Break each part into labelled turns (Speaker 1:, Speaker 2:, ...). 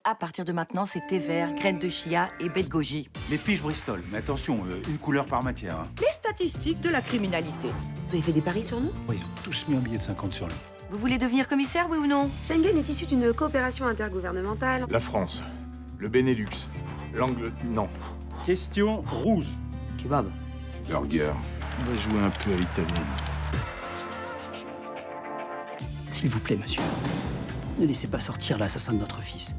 Speaker 1: À partir de maintenant, c'est thé vert, graines de chia et baie de goji.
Speaker 2: Les fiches Bristol, mais attention, une couleur par matière. Hein.
Speaker 1: Les statistiques de la criminalité.
Speaker 3: Vous avez fait des paris sur nous?
Speaker 2: Ouais, ils ont tous mis un billet de 50 sur lui.
Speaker 1: Vous voulez devenir commissaire, oui ou non?
Speaker 3: Schengen est issu d'une coopération intergouvernementale.
Speaker 4: La France, le Benelux, l'Angle... Non.
Speaker 2: Question rouge.
Speaker 3: Kebab.
Speaker 4: Burger. On va jouer un peu à l'italienne.
Speaker 5: S'il vous plaît, monsieur, ne laissez pas sortir l'assassin de notre fils.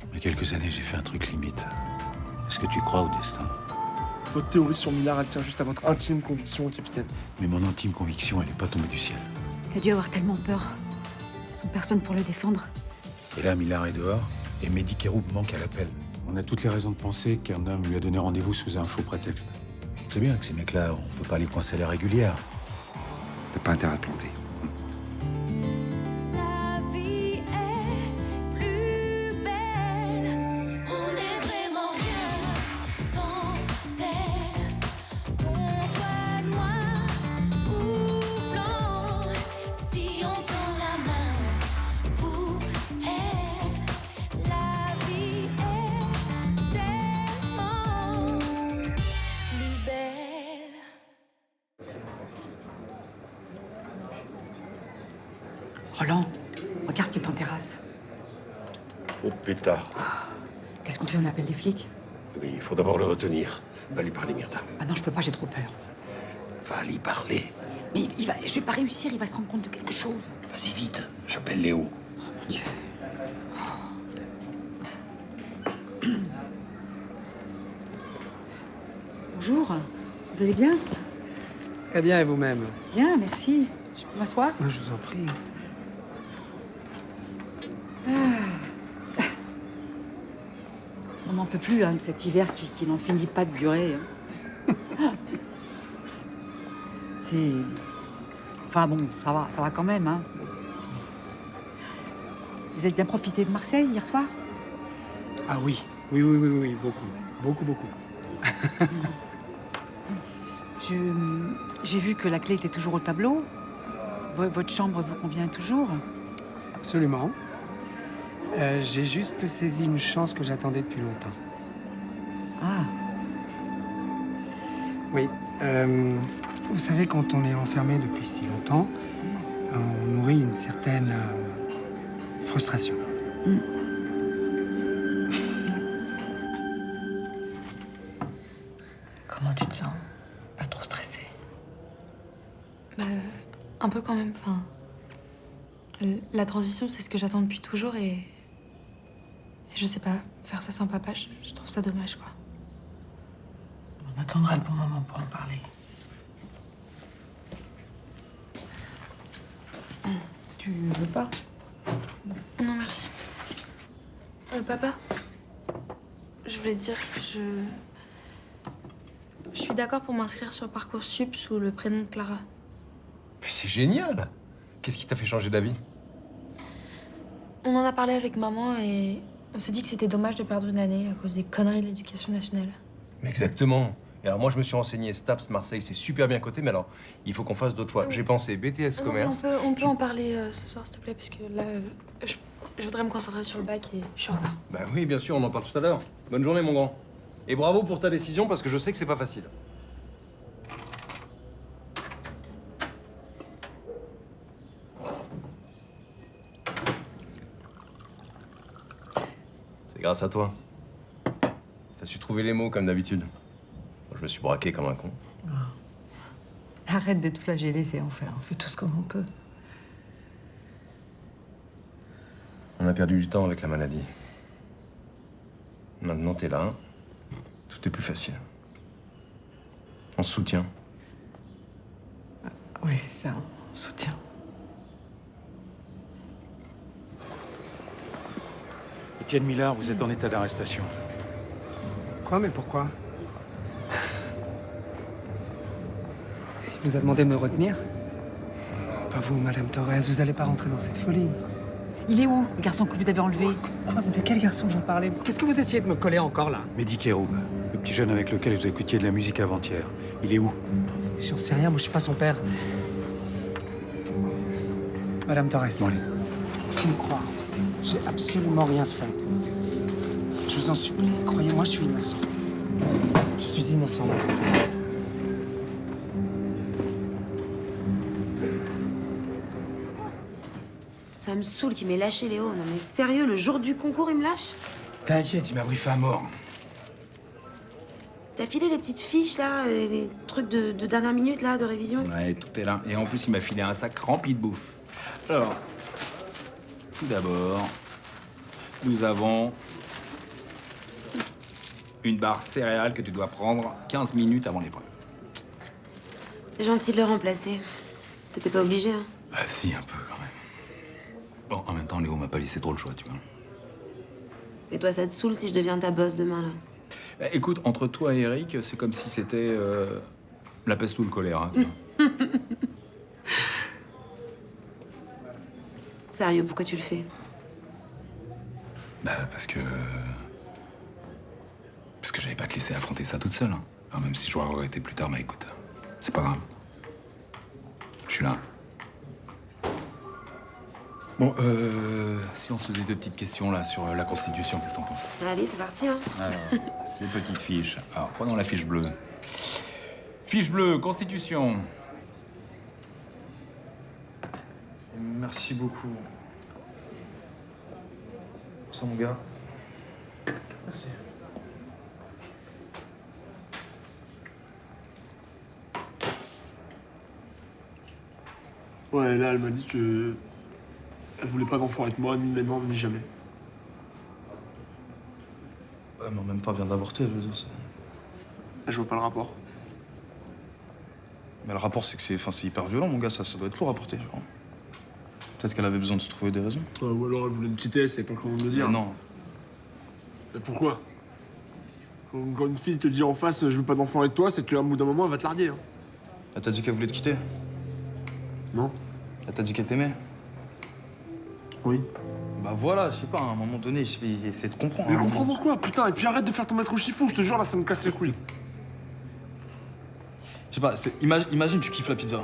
Speaker 2: Il y a quelques années, j'ai fait un truc limite. Est-ce que tu crois au destin?
Speaker 6: Votre théorie sur Millard, elle tient juste à votre intime conviction, capitaine.
Speaker 2: Mais mon intime conviction, elle n'est pas tombée du ciel.
Speaker 7: Il a dû avoir tellement peur. Sans personne pour le défendre.
Speaker 2: Et là, Millard est dehors, et Mehdi Kéroub manque à l'appel. On a toutes les raisons de penser qu'un homme lui a donné rendez-vous sous un faux prétexte. C'est bien que ces mecs-là, on peut pas les coincer à la régulière.
Speaker 4: T'as pas intérêt à te planter.
Speaker 8: La vie est plus belle. On n'est vraiment rien sans elle. Qu'on soit noir ou blanc, si on tend la main pour elle, la vie est tellement plus belle.
Speaker 7: Roland, regarde qui est en terrasse.
Speaker 9: Oh pétard.
Speaker 7: Qu'est-ce qu'on fait? On appelle les flics?
Speaker 9: Oui, il faut d'abord le retenir. Va lui parler, Myrtha.
Speaker 7: Ah non, je peux pas, j'ai trop peur.
Speaker 9: Va lui parler.
Speaker 7: Mais je vais pas réussir, il va se rendre compte de quelque chose.
Speaker 9: Vas-y vite. J'appelle Léo.
Speaker 7: Mon Dieu. Bonjour, vous allez bien?
Speaker 5: Très bien, et vous-même?
Speaker 7: Bien, merci. Je peux m'asseoir?
Speaker 5: Je vous en prie.
Speaker 7: On n'en peut plus de cet hiver qui n'en finit pas de durer. C'est... Enfin bon, ça va quand même. Hein. Vous avez bien profité de Marseille hier soir?
Speaker 5: Ah oui, oui, beaucoup.
Speaker 7: J'ai vu que la clé était toujours au tableau. Votre chambre vous convient toujours?
Speaker 5: Absolument. J'ai juste saisi une chance que j'attendais depuis longtemps.
Speaker 7: Ah,
Speaker 5: Oui. Vous savez, quand on est enfermé depuis si longtemps, on nourrit une certaine frustration.
Speaker 7: comment tu te sens? Pas trop stressée?
Speaker 10: Un peu quand même. Enfin, la transition, c'est ce que j'attends depuis toujours et je sais pas, faire ça sans papa, je trouve ça dommage, quoi.
Speaker 7: On attendra le bon moment pour en parler. Tu veux pas?
Speaker 10: Non, merci. Papa, je voulais te dire que je suis d'accord pour m'inscrire sur Parcoursup sous le prénom de Clara.
Speaker 11: Mais c'est génial! Qu'est-ce qui t'a fait changer d'avis?
Speaker 10: On en a parlé avec maman et on s'est dit que c'était dommage de perdre une année à cause des conneries de l'éducation nationale.
Speaker 11: Mais exactement! Et alors moi je me suis renseigné, STAPS Marseille c'est super bien coté, mais alors il faut qu'on fasse d'autres choix.
Speaker 10: Oui.
Speaker 11: J'ai pensé BTS
Speaker 10: Non,
Speaker 11: commerce.
Speaker 10: mais on peut en parler ce soir, s'il te plaît, parce que là, je voudrais me concentrer sur le bac et je suis en retard.
Speaker 11: Bah oui bien sûr, on en parle tout à l'heure. Bonne journée mon grand. Et bravo pour ta décision parce que je sais que c'est pas facile. C'est grâce à toi. T'as su trouver les mots comme d'habitude. Moi, je me suis braqué comme un con.
Speaker 7: Arrête de te flageller, c'est enfer. On fait tous comme on peut.
Speaker 11: On a perdu du temps avec la maladie. Maintenant, t'es là. Tout est plus facile. On se soutient.
Speaker 7: Oui, c'est ça, on soutient.
Speaker 2: Étienne Millard, vous êtes en état d'arrestation.
Speaker 5: Quoi, mais pourquoi? Il vous a demandé de me retenir? Pas vous, Madame Torres, vous allez pas rentrer dans cette folie.
Speaker 7: Il est où, le garçon que vous avez enlevé?
Speaker 5: Quoi? Mais de quel garçon vous parlez? Qu'est-ce que vous essayez de me coller encore, là?
Speaker 2: Mehdi Kéroub, le petit jeune avec lequel vous écoutiez de la musique avant-hier. Il est où?
Speaker 5: J'en sais rien, moi je suis pas son père. Madame Torres.
Speaker 2: Bon, allez.
Speaker 5: Faut me croire. J'ai absolument rien fait. Je vous en supplie, croyez-moi, je suis innocent. Je suis innocent, madame Thomas.
Speaker 3: Ça me saoule qu'il m'ait lâché Léo. Non mais sérieux, le jour du concours, il me lâche?
Speaker 2: T'inquiète, il m'a briefé à mort.
Speaker 3: T'as filé les petites fiches là, les trucs de dernière minute là, de révision?
Speaker 2: Ouais, tout est là. Et en plus, il m'a filé un sac rempli de bouffe. Alors, tout d'abord, nous avons une barre céréale que tu dois prendre 15 minutes avant l'épreuve.
Speaker 3: C'est gentil de le remplacer. T'étais pas obligé, hein?
Speaker 2: Bah si, un peu quand même. Bon, en même temps, Léo m'a pas laissé trop le choix, tu vois.
Speaker 3: Et toi, ça te saoule si je deviens ta boss demain, là?
Speaker 2: Bah, écoute, entre toi et Eric, c'est comme si c'était la peste ou le choléra. Tu vois.
Speaker 3: Sérieux, pourquoi tu le fais?
Speaker 2: Bah parce que j'allais pas te laisser affronter ça toute seule. Hein. Alors, même si je dois regretter plus tard, mais écoute, c'est pas grave. Je suis là. Bon, si on se faisait deux petites questions là sur la Constitution, qu'est-ce que t'en penses?
Speaker 3: Allez, c'est parti, hein?
Speaker 2: Alors, ces petites fiches. Alors, prenons la fiche bleue. Fiche bleue, Constitution.
Speaker 6: Merci beaucoup. Ça, mon gars. Merci. Ouais, là, elle m'a dit que... Elle voulait pas d'enfant avec moi, ni maintenant, ni jamais.
Speaker 12: Ouais, mais en même temps, elle vient d'avorter, je veux dire, c'est...
Speaker 6: Je vois pas le rapport.
Speaker 12: Mais le rapport, c'est que c'est hyper violent, mon gars, ça doit être lourd à porter. Genre. Peut-être qu'elle avait besoin de se trouver des raisons.
Speaker 6: Ouais, ou alors elle voulait me quitter, elle savait pas comment me le dire.
Speaker 12: Mais non.
Speaker 6: Mais pourquoi? Quand une fille te dit en face, je veux pas d'enfant avec toi, c'est qu'à bout d'un moment, elle va te larguer. Hein.
Speaker 12: Elle t'a dit qu'elle voulait te quitter?
Speaker 6: Non.
Speaker 12: Elle t'a dit qu'elle t'aimait?
Speaker 6: Oui.
Speaker 12: Bah voilà, je sais pas, à un moment donné, je vais essayer de comprendre.
Speaker 6: Mais
Speaker 12: hein,
Speaker 6: comprendre quoi, putain? Et puis arrête de faire ton maître au chiffon, je te jure, là, ça me casse les couilles.
Speaker 12: Je sais pas, imagine, tu kiffes la pizza.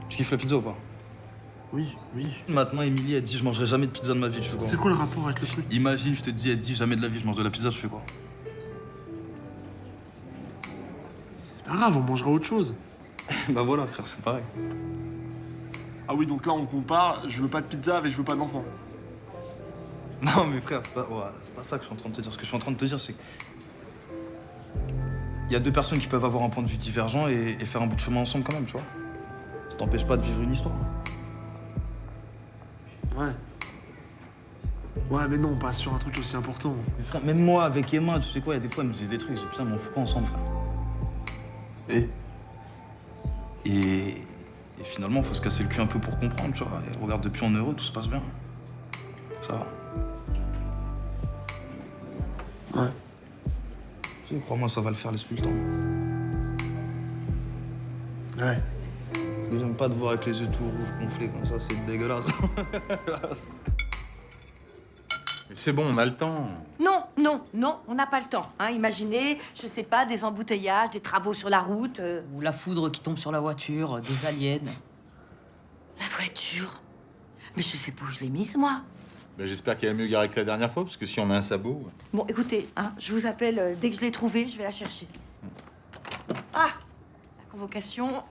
Speaker 12: Tu kiffes la pizza ou pas?
Speaker 6: Oui, oui.
Speaker 12: Maintenant, Émilie, elle dit, je mangerai jamais de pizza de ma vie, tu fais quoi?
Speaker 6: C'est quoi le rapport avec le truc?
Speaker 12: Imagine, je te dis, elle dit, jamais de la vie, je mange de la pizza, je fais quoi?
Speaker 6: C'est pas grave, on mangera autre chose.
Speaker 12: Bah voilà, frère, c'est pareil.
Speaker 6: Ah oui, donc là, on compare, je veux pas de pizza avec je veux pas d'enfant.
Speaker 12: Non, mais frère, c'est pas ça que je suis en train de te dire. Ce que je suis en train de te dire, c'est que... Il y a deux personnes qui peuvent avoir un point de vue divergent et faire un bout de chemin ensemble quand même, tu vois. Ça t'empêche pas de vivre une histoire.
Speaker 6: Ouais. Ouais, mais non, pas sur un truc aussi important.
Speaker 12: Mais frère, même moi, avec Emma, tu sais quoi, il y a des fois, elle me disait des trucs, je dis, putain, mais on fout pas ensemble, frère. Et finalement, faut se casser le cul un peu pour comprendre, tu vois. Et regarde, depuis on est heureux, tout se passe bien. Ça va.
Speaker 6: Ouais.
Speaker 12: Tu sais, crois-moi, ça va le faire, laisse-lui le temps.
Speaker 6: Ouais.
Speaker 12: Parce que j'aime pas te voir avec les yeux tout rouges, gonflés comme ça, c'est dégueulasse.
Speaker 4: Mais c'est bon, on a le temps.
Speaker 1: Non, non, non, on n'a pas le temps. Hein. Imaginez, je sais pas, des embouteillages, des travaux sur la route.
Speaker 7: Ou la foudre qui tombe sur la voiture, des aliens.
Speaker 1: La voiture. Mais je sais pas où je l'ai mise, moi.
Speaker 4: Ben, j'espère qu'elle est mieux garée que la dernière fois, parce que si on a un sabot...
Speaker 1: Bon, écoutez, hein, je vous appelle dès que je l'ai trouvée, je vais la chercher. Ah, la convocation.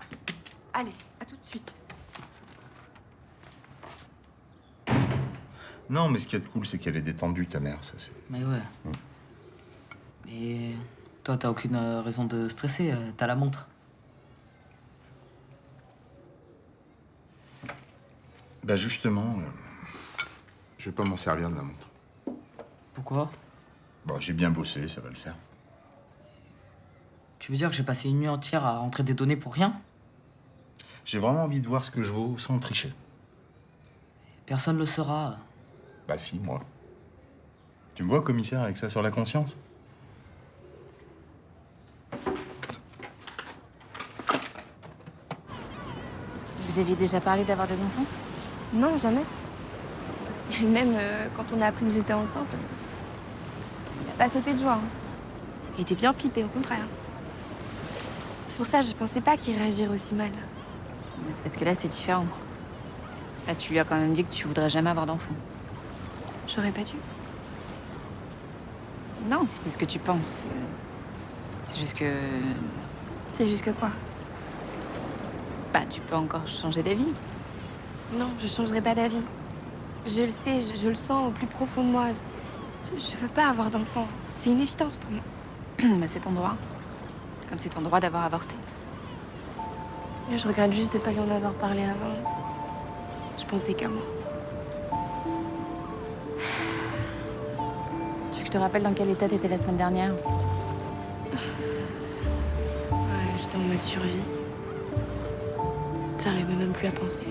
Speaker 1: Allez, à tout de suite.
Speaker 4: Non, mais ce qui est cool, c'est qu'elle est détendue, ta mère, ça c'est...
Speaker 7: Mais ouais. Mais toi, t'as aucune raison de stresser, t'as la montre.
Speaker 4: Bah justement, je vais pas m'en servir de la montre.
Speaker 7: Pourquoi?
Speaker 4: Bon, j'ai bien bossé, ça va le faire.
Speaker 7: Tu veux dire que j'ai passé une nuit entière à rentrer des données pour rien?
Speaker 4: J'ai vraiment envie de voir ce que je vaux sans tricher.
Speaker 7: Personne le saura.
Speaker 4: Bah si, moi. Tu me vois, commissaire, avec ça sur la conscience?
Speaker 10: Vous aviez déjà parlé d'avoir des enfants?
Speaker 13: Non, jamais. Même quand on a appris que j'étais enceinte, il n'a pas sauté de joie. Hein. Il était bien flippé, au contraire. C'est pour ça que je pensais pas qu'il réagirait aussi mal.
Speaker 10: C'est parce que là, c'est différent. Là, tu lui as quand même dit que tu voudrais jamais avoir d'enfant.
Speaker 13: J'aurais pas dû.
Speaker 14: Non, si c'est ce que tu penses. C'est juste que...
Speaker 13: C'est juste que quoi?
Speaker 14: Bah, tu peux encore changer d'avis.
Speaker 13: Non, je changerai pas d'avis. Je le sais, je le sens au plus profond de moi. Je veux pas avoir d'enfant. C'est une évidence pour moi.
Speaker 14: Bah, c'est ton droit. Comme c'est ton droit d'avoir avorté.
Speaker 13: Je regrette juste de pas lui en avoir parlé avant. Je pensais qu'à moi.
Speaker 14: Tu veux que je te rappelle dans quel état t'étais la semaine dernière?
Speaker 13: Ouais, j'étais en mode survie. J'arrivais même plus à penser.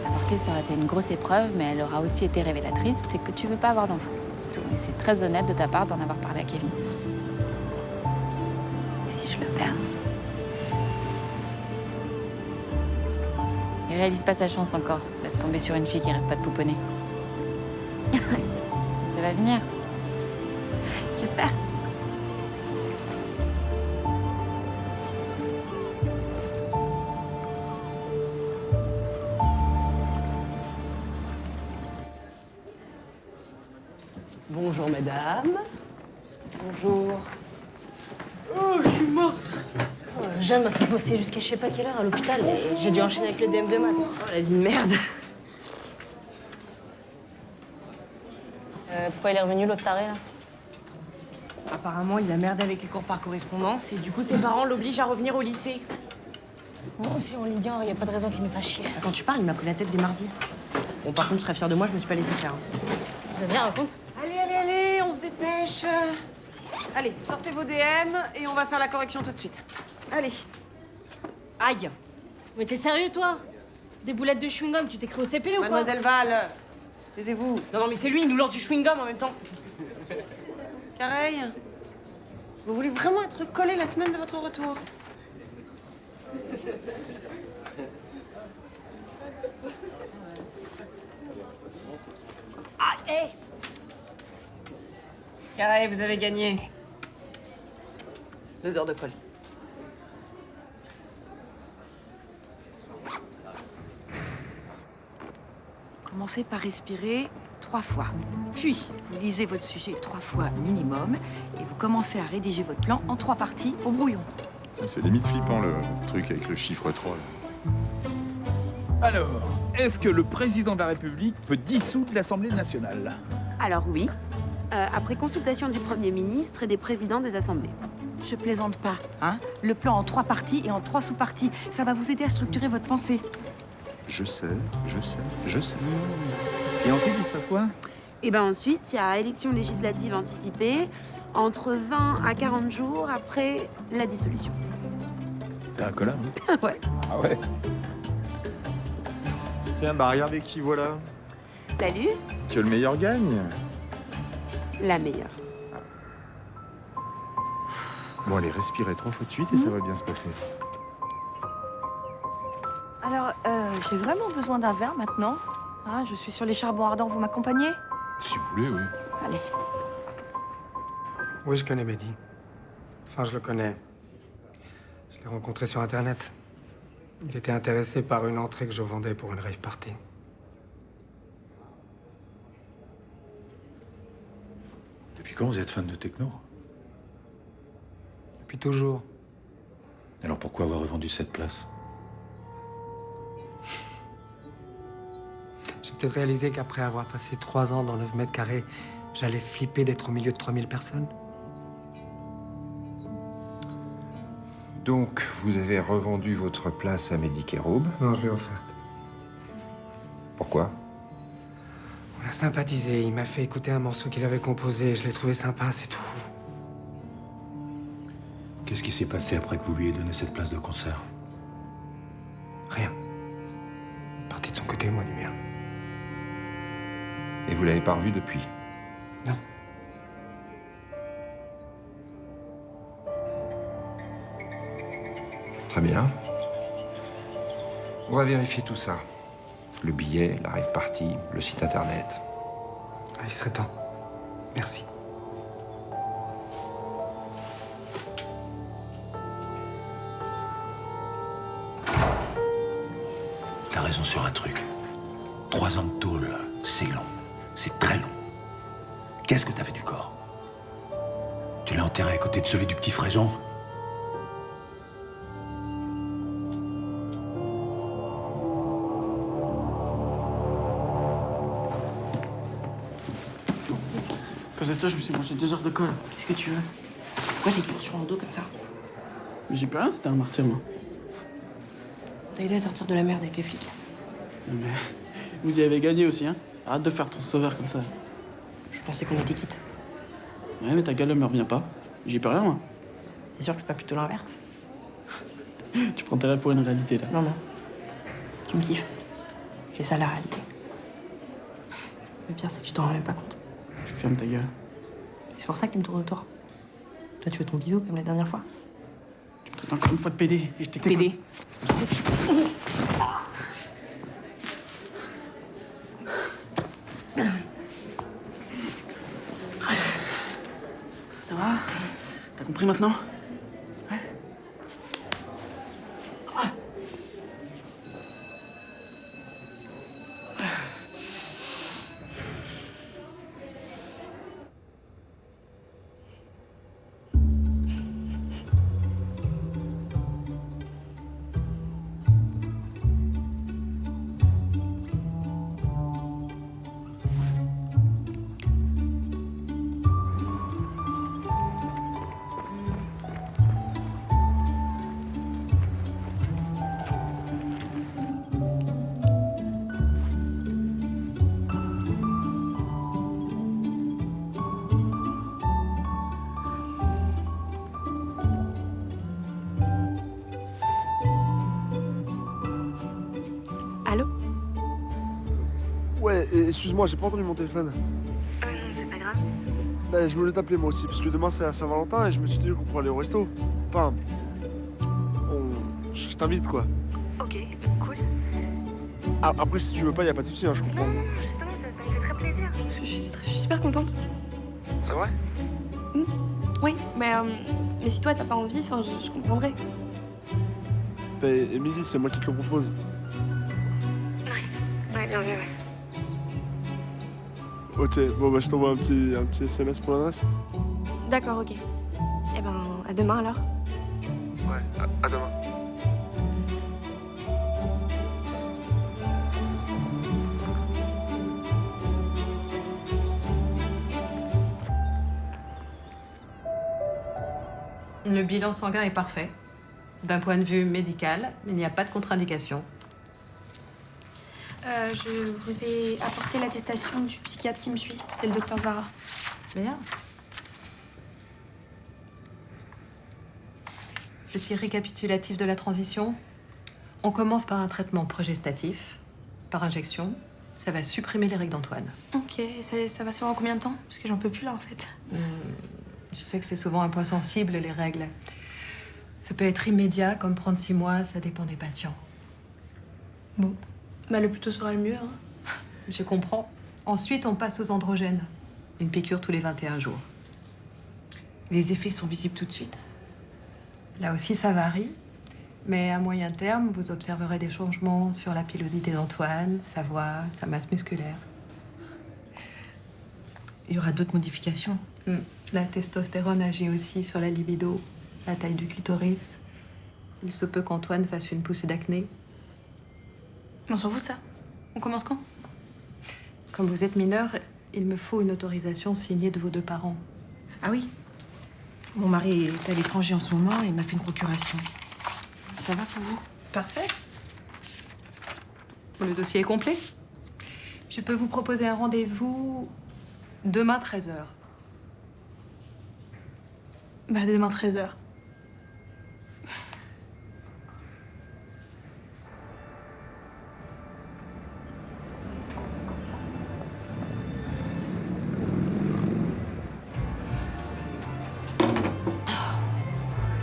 Speaker 14: Avorter, ça aurait été une grosse épreuve, mais elle aura aussi été révélatrice. C'est que tu veux pas avoir d'enfant. C'est tout. Et c'est très honnête de ta part d'en avoir parlé à Kevin.
Speaker 13: Et si je le perds?
Speaker 14: Il réalise pas sa chance encore d'être tombé sur une fille qui rêve pas de pouponner. Ça va venir.
Speaker 13: J'espère.
Speaker 15: Bonjour, mesdames.
Speaker 3: Bonjour.
Speaker 15: Oh, je suis morte. Oh, Jeanne m'a fait bosser jusqu'à je sais pas quelle heure à l'hôpital. J'ai dû enchaîner avec le DM de maths. Oh, la vie de merde. Pourquoi il est revenu, l'autre taré, là?
Speaker 16: Apparemment, il a merdé avec les cours par correspondance et du coup, ses parents l'obligent à revenir au lycée.
Speaker 15: Moi aussi, on Lydian, il n'y a pas de raison qu'il nous fasse chier.
Speaker 16: Quand tu parles, il m'a pris la tête dès mardi. Bon, par contre, je serais fière de moi, je me suis pas laissé faire.
Speaker 15: Vas-y, raconte.
Speaker 1: Allez, on se dépêche. Allez, sortez vos DM et on va faire la correction tout de suite. Allez.
Speaker 15: Aïe. Mais t'es sérieux, toi? Des boulettes de chewing-gum, tu t'es cru au CP ou quoi?
Speaker 1: Mademoiselle Val, taisez-vous.
Speaker 16: Non, mais c'est lui, il nous lance du chewing-gum en même temps.
Speaker 1: Careil, vous voulez vraiment être collé la semaine de votre retour?
Speaker 16: Ah, hé!
Speaker 1: Careil, vous avez gagné 2 heures de colle. Commencez par respirer 3 fois. Puis, vous lisez votre sujet 3 fois minimum et vous commencez à rédiger votre plan en 3 parties au brouillon.
Speaker 4: C'est limite flippant le truc avec le chiffre 3. Là.
Speaker 17: Alors, est-ce que le président de la République peut dissoudre l'Assemblée nationale?
Speaker 3: Alors oui, après consultation du Premier ministre et des présidents des assemblées.
Speaker 1: Je plaisante pas, hein. Le plan en 3 parties et en 3 sous-parties, ça va vous aider à structurer votre pensée.
Speaker 4: Je sais.
Speaker 17: Et ensuite, il se passe quoi?
Speaker 3: Et ben ensuite, il y a élection législative anticipée entre 20 à 40 jours après la dissolution.
Speaker 17: T'es un connard, hein?
Speaker 3: Ouais.
Speaker 17: Ah ouais?
Speaker 4: Tiens, bah regardez qui voilà.
Speaker 3: Salut,
Speaker 4: Que le meilleur gagne.
Speaker 3: la meilleure.
Speaker 4: Bon, allez, respirez 3 fois de suite et ça va bien se passer.
Speaker 1: Alors, j'ai vraiment besoin d'un verre maintenant. Hein, je suis sur les charbons ardents, vous m'accompagnez?
Speaker 4: Si vous voulez, oui.
Speaker 1: Allez.
Speaker 5: Oui, je connais Mehdi. Enfin, je le connais. Je l'ai rencontré sur Internet. Il était intéressé par une entrée que je vendais pour une rave party.
Speaker 2: Depuis quand vous êtes fan de techno?
Speaker 5: Depuis toujours.
Speaker 2: Alors pourquoi avoir revendu cette place?
Speaker 5: J'ai peut-être réalisé qu'après avoir passé 3 ans dans 9 mètres carrés, j'allais flipper d'être au milieu de 3000 personnes.
Speaker 18: Donc, vous avez revendu votre place à Mehdi Kéroub?
Speaker 5: Non, je l'ai offerte.
Speaker 18: Pourquoi?
Speaker 5: On a sympathisé. Il m'a fait écouter un morceau qu'il avait composé. Je l'ai trouvé sympa, c'est tout.
Speaker 2: Qu'est-ce qui s'est passé après que vous lui ayez donné cette place de concert?
Speaker 5: Rien. Parti de son côté, moi du mien.
Speaker 18: Et vous l'avez pas revu depuis?
Speaker 5: Non.
Speaker 18: Très bien. On va vérifier tout ça. Le billet, la rave party, le site internet.
Speaker 5: Ah, il serait temps. Merci.
Speaker 2: T'as raison sur un truc. 3 ans de tôle, c'est long. C'est très long. Qu'est-ce que t'as fait du corps? Tu l'as enterré à côté de celui du petit Fréjean?
Speaker 19: Cause de ça, je me suis mangé 2 heures de colle.
Speaker 16: Qu'est-ce que tu veux? Pourquoi t'es toujours sur mon dos comme ça?
Speaker 19: Mais j'ai plus rien, c'était un martyr, moi.
Speaker 16: T'as aidé à sortir de la merde avec les flics.
Speaker 19: Mais vous y avez gagné aussi, hein. Arrête de faire ton sauveur comme ça.
Speaker 16: Je pensais qu'on était quittes.
Speaker 19: Ouais, mais ta gueule, elle me revient pas. J'y peux rien, moi.
Speaker 16: T'es sûr que c'est pas plutôt l'inverse?
Speaker 19: Tu prends tes rêves pour une réalité, là.
Speaker 16: Non, non. Tu me kiffes. C'est ça la réalité. Le pire, c'est que tu t'en rends même pas compte.
Speaker 19: Tu fermes ta gueule.
Speaker 16: C'est pour ça que tu me tournes autour. Toi, tu veux ton bisou comme la dernière fois?
Speaker 19: Tu me traites encore une fois de PD et je t'éclate.
Speaker 16: PD.
Speaker 19: Ça va? T'as compris maintenant? Ouais.
Speaker 3: Allô?
Speaker 6: Ouais, excuse-moi, j'ai pas entendu mon téléphone.
Speaker 13: Non, c'est pas grave.
Speaker 6: Bah, je voulais t'appeler moi aussi, parce que demain c'est à Saint-Valentin et je me suis dit qu'on pourrait aller au resto. Enfin, je t'invite quoi.
Speaker 13: Ok, cool.
Speaker 6: Ah, après, si tu veux pas, y a pas de souci, hein, je comprends.
Speaker 13: Non, justement, ça me fait très plaisir. Je suis super contente.
Speaker 6: C'est vrai?
Speaker 13: Oui, mais si toi t'as pas envie, enfin, je comprendrais.
Speaker 6: Bah, Émilie, c'est moi qui te le propose.
Speaker 13: Ouais, bien vu, ouais.
Speaker 6: Ok, bon bah je t'envoie un petit SMS pour l'adresse.
Speaker 13: D'accord, ok. Eh ben, à demain alors.
Speaker 6: Ouais, à demain.
Speaker 20: Le bilan sanguin est parfait. D'un point de vue médical, il n'y a pas de contre-indication.
Speaker 10: Je vous ai apporté l'attestation du psychiatre qui me suit. C'est le docteur Zara.
Speaker 20: Bien. Petit récapitulatif de la transition. On commence par un traitement progestatif, par injection. Ça va supprimer les règles d'Antoine.
Speaker 10: Ok, ça va se faire en combien de temps? Parce que j'en peux plus là en fait.
Speaker 20: Je sais que c'est souvent un point sensible, les règles. Ça peut être immédiat, comme prendre 6 mois, ça dépend des patients.
Speaker 10: Bon, bah le plus tôt sera le mieux. Hein.
Speaker 20: Je comprends. Ensuite, on passe aux androgènes. Une piqûre tous les 21 jours.
Speaker 16: Les effets sont visibles tout de suite?
Speaker 20: Là aussi, ça varie. Mais à moyen terme, vous observerez des changements sur la pilosité d'Antoine, sa voix, sa masse musculaire.
Speaker 16: Il y aura d'autres modifications?
Speaker 20: La testostérone agit aussi sur la libido, la taille du clitoris. Il se peut qu'Antoine fasse une poussée d'acné.
Speaker 10: On s'en fout de ça. On commence quand?
Speaker 20: Comme vous êtes mineur, il me faut une autorisation signée de vos 2 parents.
Speaker 16: Ah oui. Mon mari est à l'étranger en ce moment et il m'a fait une procuration. Ça va pour vous?
Speaker 20: Parfait. Le dossier est complet. Je peux vous proposer un rendez-vous demain 13h.
Speaker 10: Bah demain 13h.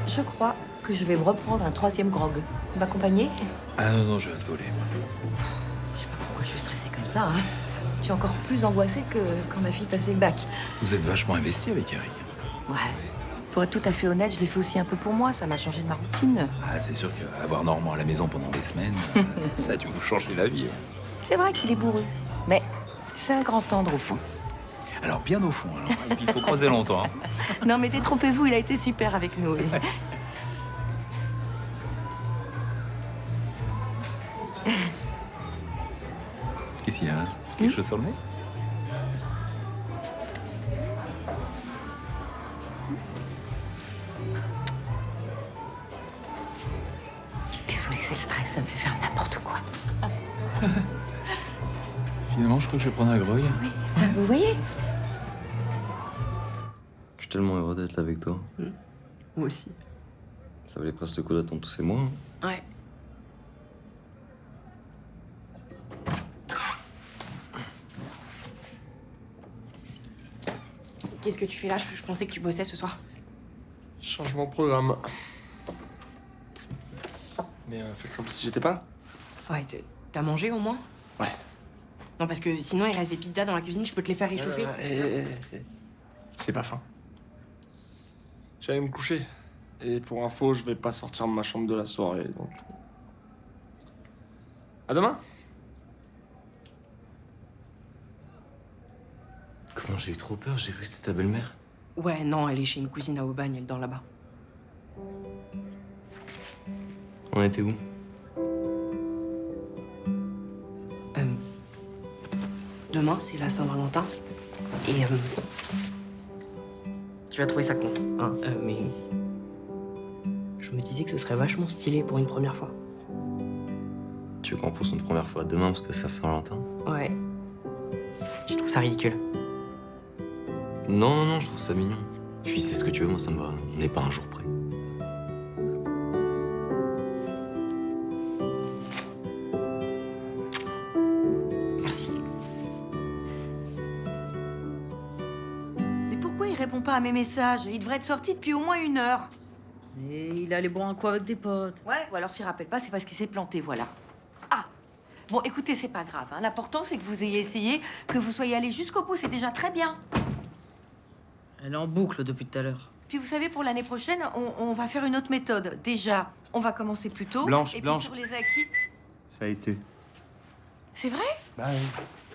Speaker 1: Je crois que je vais me reprendre un 3e grog. Vous m'accompagnez?
Speaker 9: Ah non, je vais rester au lait, moi.
Speaker 1: Je sais pas pourquoi je suis stressée comme ça. Hein. Je suis encore plus angoissée que quand ma fille passait le bac.
Speaker 9: Vous êtes vachement investi avec Eric.
Speaker 1: Ouais. Pour être tout à fait honnête, je l'ai fait aussi un peu pour moi. Ça m'a changé de ma routine.
Speaker 9: Ah, c'est sûr qu'avoir Normand à la maison pendant des semaines, ça a dû vous changer la vie.
Speaker 1: C'est vrai qu'il est bourru. Mais c'est un grand tendre au fond.
Speaker 9: Alors, bien au fond, alors. Et puis, il faut creuser longtemps. Hein.
Speaker 1: Non, mais détrompez-vous, il a été super avec nous. oui.
Speaker 9: Qu'est-ce qu'il y a hein quelque chose sur le nez?
Speaker 1: Désolée, c'est le stress, ça me fait faire n'importe quoi.
Speaker 9: Finalement, je crois que je vais prendre un grog.
Speaker 1: Vous voyez?
Speaker 11: Je suis tellement heureux d'être là avec toi.
Speaker 16: Moi aussi.
Speaker 11: Ça valait presque le coup d'attendre tous ces mois. Hein.
Speaker 16: Ouais.
Speaker 15: Qu'est-ce que tu fais là? Je pensais que tu bossais ce soir.
Speaker 6: Changement de programme. Mais fais comme si j'étais pas là.
Speaker 15: Ouais, t'as mangé au moins?
Speaker 6: Ouais.
Speaker 15: Non, parce que sinon, il reste des pizzas dans la cuisine, je peux te les faire réchauffer.
Speaker 6: J'ai pas faim. J'allais me coucher. Et pour info, je vais pas sortir de ma chambre de la soirée, donc... À demain.
Speaker 11: Comment j'ai eu trop peur, j'ai cru que c'était ta belle-mère.
Speaker 15: Ouais, non, elle est chez une cousine à Aubagne, elle dort là-bas.
Speaker 11: On était où?
Speaker 15: Demain, c'est la Saint-Valentin. Et tu vas trouver ça con, hein, mais je me disais que ce serait vachement stylé pour une première fois.
Speaker 11: Tu veux qu'on pousse une première fois demain parce que c'est à Saint-Valentin?
Speaker 15: Ouais. Tu trouves ça ridicule?
Speaker 11: Non, non, non, je trouve ça mignon. Puis c'est ce que tu veux, moi ça me va. On n'est pas un jour près.
Speaker 15: Merci.
Speaker 1: Mais pourquoi il répond pas à mes messages? Il devrait être sorti depuis au moins 1 heure.
Speaker 7: Et il allait boire un coup avec des potes.
Speaker 1: Ouais, ou alors s'il rappelle pas, c'est parce qu'il s'est planté, voilà. Ah! Bon, écoutez, c'est pas grave. Hein. L'important, c'est que vous ayez essayé, que vous soyez allé jusqu'au bout, c'est déjà très bien.
Speaker 7: Elle est en boucle depuis tout à l'heure.
Speaker 1: Puis vous savez, pour l'année prochaine, on va faire une autre méthode. Déjà, on va commencer plus tôt.
Speaker 4: Blanche,
Speaker 1: et
Speaker 4: Blanche.
Speaker 1: puis sur les acquis...
Speaker 4: Ça a été.
Speaker 1: C'est vrai?
Speaker 4: Bah oui.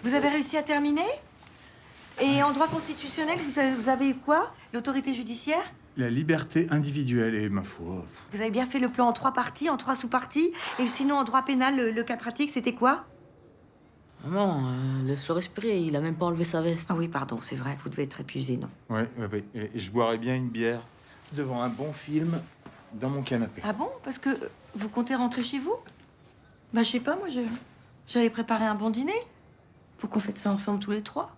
Speaker 1: Vous avez réussi à terminer? Et en droit constitutionnel, vous avez eu quoi? L'autorité judiciaire?
Speaker 4: La liberté individuelle et ma foi.
Speaker 1: Vous avez bien fait le plan en 3 parties, en 3 sous-parties. Et sinon, en droit pénal, le cas pratique, c'était quoi?
Speaker 7: Maman, laisse-le respirer, il a même pas enlevé sa veste.
Speaker 1: Ah oui, pardon, c'est vrai, vous devez être épuisé, non?
Speaker 4: Ouais. Et je boirais bien une bière devant un bon film dans mon canapé.
Speaker 1: Ah bon? Parce que vous comptez rentrer chez vous? Bah, je sais pas, moi, j'avais préparé un bon dîner. Faut qu'on fête ça ensemble tous les 3.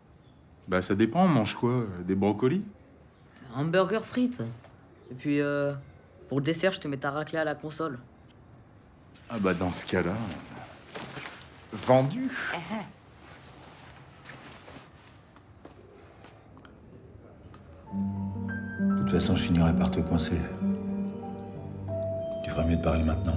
Speaker 4: Bah ça dépend, on mange quoi? Des brocolis?
Speaker 7: Un burger frites. Et puis, pour le dessert, je te mets ta raclée à la console.
Speaker 4: Ah bah dans ce cas-là... Vendu.
Speaker 2: De toute façon, je finirai par te coincer. Tu ferais mieux de parler maintenant.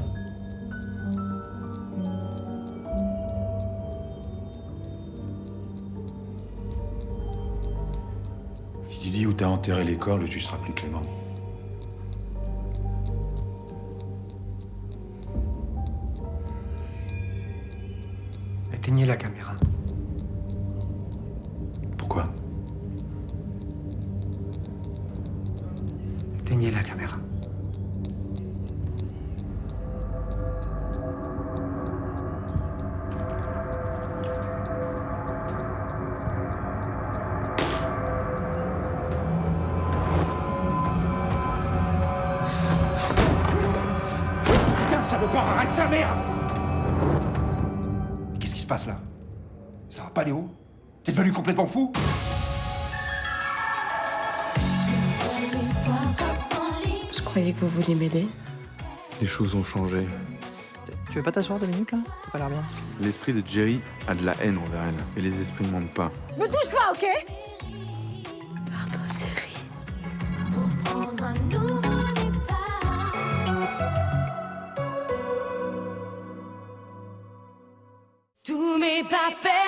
Speaker 2: Si tu dis où t'as enterré les corps, le juge sera plus clément.
Speaker 5: Éteignez la caméra.
Speaker 2: Pourquoi?
Speaker 5: Éteignez la caméra.
Speaker 18: Putain, ça veut pas arrête sa merde! Qu'est-ce qui se passe là? Ça va pas, Léo? T'es devenu complètement fou?
Speaker 16: Je croyais que vous vouliez m'aider.
Speaker 12: Les choses ont changé.
Speaker 19: Tu veux pas t'asseoir 2 minutes là? T'as pas l'air bien.
Speaker 12: L'esprit de Jerry a de la haine envers elle. Et les esprits ne mentent pas.
Speaker 8: Me touche pas, ok?
Speaker 16: Pardon, chérie.
Speaker 8: Prendre un nouveau départ. Tous mes papiers.